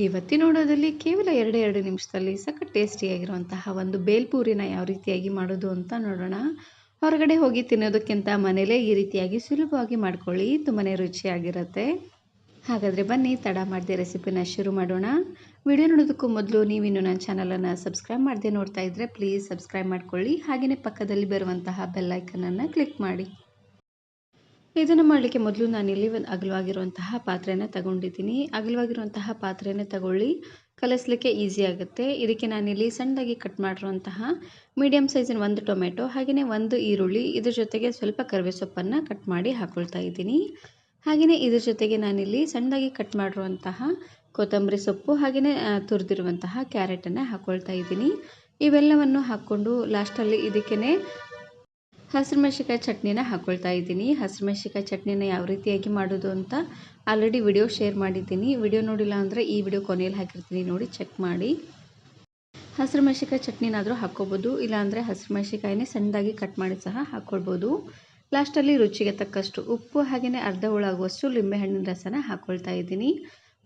ಇವತ್ತಿನ ನೋಡೋದಲ್ಲಿ ಕೇವಲ 2 ನಿಮಿಷದಲ್ಲಿ ಸಖತ್ ಟೇಸ್ಟಿಯಾಗಿರುವಂತಹ ಒಂದು ಬೇಲ್ಪೂರಿನ ಯಾವ ರೀತಿಯಾಗಿ ಮಾಡೋದು ಅಂತ ನೋಡೋಣ. ಹೊರಗಡೆ ಹೋಗಿ ತಿನ್ನೋದಕ್ಕಿಂತ ಮನೇಲೇ ಈ ರೀತಿಯಾಗಿ ಸುಲಭವಾಗಿ ಮಾಡ್ಕೊಳ್ಳಿ, ತುಂಬಾ ರುಚಿಯಾಗಿರುತ್ತೆ. ಹಾಗಾದರೆ ಬನ್ನಿ ತಡ ಮಾಡದೆ ರೆಸಿಪಿನ ಶುರು ಮಾಡೋಣ. ವಿಡಿಯೋ ನೋಡೋದಕ್ಕೂ ಮೊದಲು ನೀವಿನ್ನು ನನ್ನ ಚಾನಲನ್ನು ಸಬ್ಸ್ಕ್ರೈಬ್ ಮಾಡದೆ ನೋಡ್ತಾ ಇದ್ದರೆ ಪ್ಲೀಸ್ ಸಬ್ಸ್ಕ್ರೈಬ್ ಮಾಡ್ಕೊಳ್ಳಿ. ಹಾಗೆಯೇ ಪಕ್ಕದಲ್ಲಿ ಬರುವಂತಹ ಬೆಲ್ ಐಕನನ್ನು ಕ್ಲಿಕ್ ಮಾಡಿ. ಇದನ್ನು ಮಾಡಲಿಕ್ಕೆ ಮೊದಲು ನಾನಿಲ್ಲಿ ಒಂದು ಅಗಲವಾಗಿರುವಂತಹ ಪಾತ್ರೆನ ತಗೊಂಡಿದ್ದೀನಿ. ಅಗಲವಾಗಿರುವಂತಹ ಪಾತ್ರೆನೇ ತಗೊಳ್ಳಿ, ಕಲಿಸ್ಲಿಕ್ಕೆ ಈಸಿ ಆಗುತ್ತೆ. ಇದಕ್ಕೆ ನಾನಿಲ್ಲಿ ಸಣ್ಣದಾಗಿ ಕಟ್ ಮಾಡಿರುವಂತಹ ಮೀಡಿಯಮ್ ಸೈಜಿನ ಒಂದು ಟೊಮೆಟೊ, ಹಾಗೆಯೇ ಒಂದು ಈರುಳ್ಳಿ, ಇದ್ರ ಜೊತೆಗೆ ಸ್ವಲ್ಪ ಕರಿಬೇವು ಸೊಪ್ಪನ್ನು ಕಟ್ ಮಾಡಿ ಹಾಕ್ಕೊಳ್ತಾ ಇದ್ದೀನಿ. ಹಾಗೆಯೇ ಇದ್ರ ಜೊತೆಗೆ ನಾನಿಲ್ಲಿ ಸಣ್ಣದಾಗಿ ಕಟ್ ಮಾಡಿರುವಂತಹ ಕೊತ್ತಂಬರಿ ಸೊಪ್ಪು, ಹಾಗೆಯೇ ತುರಿದಿರುವಂತಹ ಕ್ಯಾರೆಟನ್ನು ಹಾಕ್ಕೊಳ್ತಾ ಇದ್ದೀನಿ. ಇವೆಲ್ಲವನ್ನು ಹಾಕ್ಕೊಂಡು ಲಾಸ್ಟಲ್ಲಿ ಇದಕ್ಕೇ ಹಸಿರುಮೆಣಸಿಕಾಯಿ ಚಟ್ನಿನ ಹಾಕ್ಕೊಳ್ತಾ ಇದ್ದೀನಿ. ಹಸಿರುಮೆಣಸಿಕಾಯಿ ಚಟ್ನಿನ ಯಾವ ರೀತಿಯಾಗಿ ಮಾಡೋದು ಅಂತ ಆಲ್ರೆಡಿ ವಿಡಿಯೋ ಶೇರ್ ಮಾಡಿದ್ದೀನಿ. ವಿಡಿಯೋ ನೋಡಿಲ್ಲ ಅಂದರೆ ಈ ವಿಡಿಯೋ ಕೊನೆಯಲ್ಲಿ ಹಾಕಿರ್ತೀನಿ, ನೋಡಿ ಚೆಕ್ ಮಾಡಿ. ಹಸಿರುಮೆಣಸಿಕಾಯಿ ಚಟ್ನಿನಾದರೂ ಹಾಕ್ಕೋಬೋದು, ಇಲ್ಲಾಂದರೆ ಹಸಿರುಮೆಣಸಿಕಾಯಿನೇ ಸಣ್ಣದಾಗಿ ಕಟ್ ಮಾಡಿ ಸಹ ಹಾಕ್ಕೊಳ್ಬೋದು. ಲಾಸ್ಟಲ್ಲಿ ರುಚಿಗೆ ತಕ್ಕಷ್ಟು ಉಪ್ಪು, ಹಾಗೆಯೇ ಅರ್ಧ ಹೋಳಾಗುವಷ್ಟು ಲಿಂಬೆಹಣ್ಣಿನ ರಸನ ಹಾಕ್ಕೊಳ್ತಾ ಇದ್ದೀನಿ.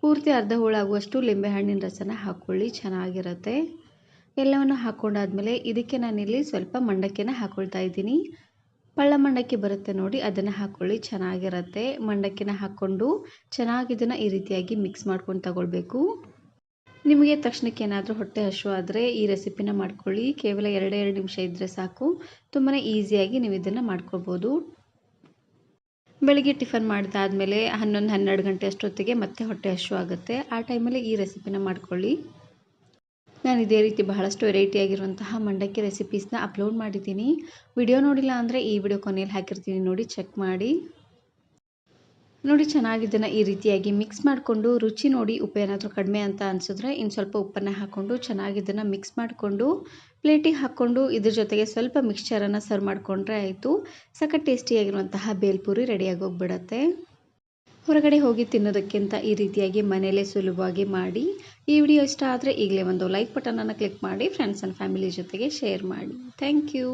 ಪೂರ್ತಿ ಅರ್ಧ ಹೋಳಾಗುವಷ್ಟು ಲಿಂಬೆಹಣ್ಣಿನ ರಸನ ಹಾಕ್ಕೊಳ್ಳಿ, ಚೆನ್ನಾಗಿರುತ್ತೆ. ಎಲ್ಲವನ್ನು ಹಾಕ್ಕೊಂಡಾದ್ಮೇಲೆ ಇದಕ್ಕೆ ನಾನಿಲ್ಲಿ ಸ್ವಲ್ಪ ಮಂಡಕ್ಕಿನ ಹಾಕ್ಕೊಳ್ತಾ ಇದ್ದೀನಿ. ಪಳ್ಳ ಮಂಡಕ್ಕಿ ಬರುತ್ತೆ ನೋಡಿ, ಅದನ್ನು ಹಾಕ್ಕೊಳ್ಳಿ, ಚೆನ್ನಾಗಿರುತ್ತೆ. ಮಂಡಕ್ಕಿನ ಹಾಕ್ಕೊಂಡು ಚೆನ್ನಾಗಿ ಇದನ್ನು ಈ ರೀತಿಯಾಗಿ ಮಿಕ್ಸ್ ಮಾಡ್ಕೊಂಡು ತಗೊಳ್ಬೇಕು. ನಿಮಗೆ ತಕ್ಷಣಕ್ಕೆ ಏನಾದರೂ ಹೊಟ್ಟೆ ಹಸಿವು ಆದರೆ ಈ ರೆಸಿಪಿನ ಮಾಡ್ಕೊಳ್ಳಿ. ಕೇವಲ 2 ನಿಮಿಷ ಇದ್ದರೆ ಸಾಕು, ತುಂಬಾ ಈಸಿಯಾಗಿ ನೀವು ಇದನ್ನು ಮಾಡ್ಕೊಳ್ಬೋದು. ಬೆಳಿಗ್ಗೆ ಟಿಫನ್ ಮಾಡಿದಾದ್ಮೇಲೆ 11-12 ಗಂಟೆ ಅಷ್ಟೊತ್ತಿಗೆ ಮತ್ತೆ ಹೊಟ್ಟೆ ಹಸಿವು ಆಗುತ್ತೆ. ಆ ಟೈಮಲ್ಲಿ ಈ ರೆಸಿಪಿನ ಮಾಡ್ಕೊಳ್ಳಿ. ನಾನು ಇದೇ ರೀತಿ ಬಹಳಷ್ಟು ವೆರೈಟಿಯಾಗಿರುವಂತಹ ಮಂಡಕ್ಕಿ ರೆಸಿಪೀಸ್ನ ಅಪ್ಲೋಡ್ ಮಾಡಿದ್ದೀನಿ. ವಿಡಿಯೋ ನೋಡಿಲ್ಲ ಅಂದರೆ ಈ ವಿಡಿಯೋ ಕೊನೆಯಲ್ಲಿ ಹಾಕಿರ್ತೀನಿ, ನೋಡಿ ಚೆಕ್ ಮಾಡಿ. ನೋಡಿ ಚೆನ್ನಾಗಿದ್ದನ್ನು ಈ ರೀತಿಯಾಗಿ ಮಿಕ್ಸ್ ಮಾಡಿಕೊಂಡು ರುಚಿ ನೋಡಿ, ಉಪ್ಪು ಏನಾದರೂ ಕಡಿಮೆ ಅಂತ ಅನಿಸಿದ್ರೆ ಇನ್ನು ಸ್ವಲ್ಪ ಉಪ್ಪನ್ನು ಹಾಕ್ಕೊಂಡು ಚೆನ್ನಾಗಿದ್ದನ್ನು ಮಿಕ್ಸ್ ಮಾಡಿಕೊಂಡು ಪ್ಲೇಟಿಗೆ ಹಾಕ್ಕೊಂಡು ಇದ್ರ ಜೊತೆಗೆ ಸ್ವಲ್ಪ ಮಿಕ್ಸ್ಚರನ್ನು ಸರ್ವ್ ಮಾಡಿಕೊಂಡ್ರೆ ಆಯಿತು. ಸಖತ್ ಟೇಸ್ಟಿಯಾಗಿರುವಂತಹ ಬೇಲ್ಪೂರಿ ರೆಡಿಯಾಗಿ ಹೋಗ್ಬಿಡತ್ತೆ. ಹೊರಗಡೆ ಹೋಗಿ ತಿನ್ನೋದಕ್ಕಿಂತ ಈ ರೀತಿಯಾಗಿ ಮನೆಯಲ್ಲೇ ಸುಲಭವಾಗಿ ಮಾಡಿ. ಈ ವಿಡಿಯೋ ಇಷ್ಟ ಆದರೆ ಈಗಲೇ ಒಂದು ಲೈಕ್ ಬಟನನ್ನು ಕ್ಲಿಕ್ ಮಾಡಿ, ಫ್ರೆಂಡ್ಸ್ ಆ್ಯಂಡ್ ಫ್ಯಾಮಿಲಿ ಜೊತೆಗೆ ಶೇರ್ ಮಾಡಿ. Thank you.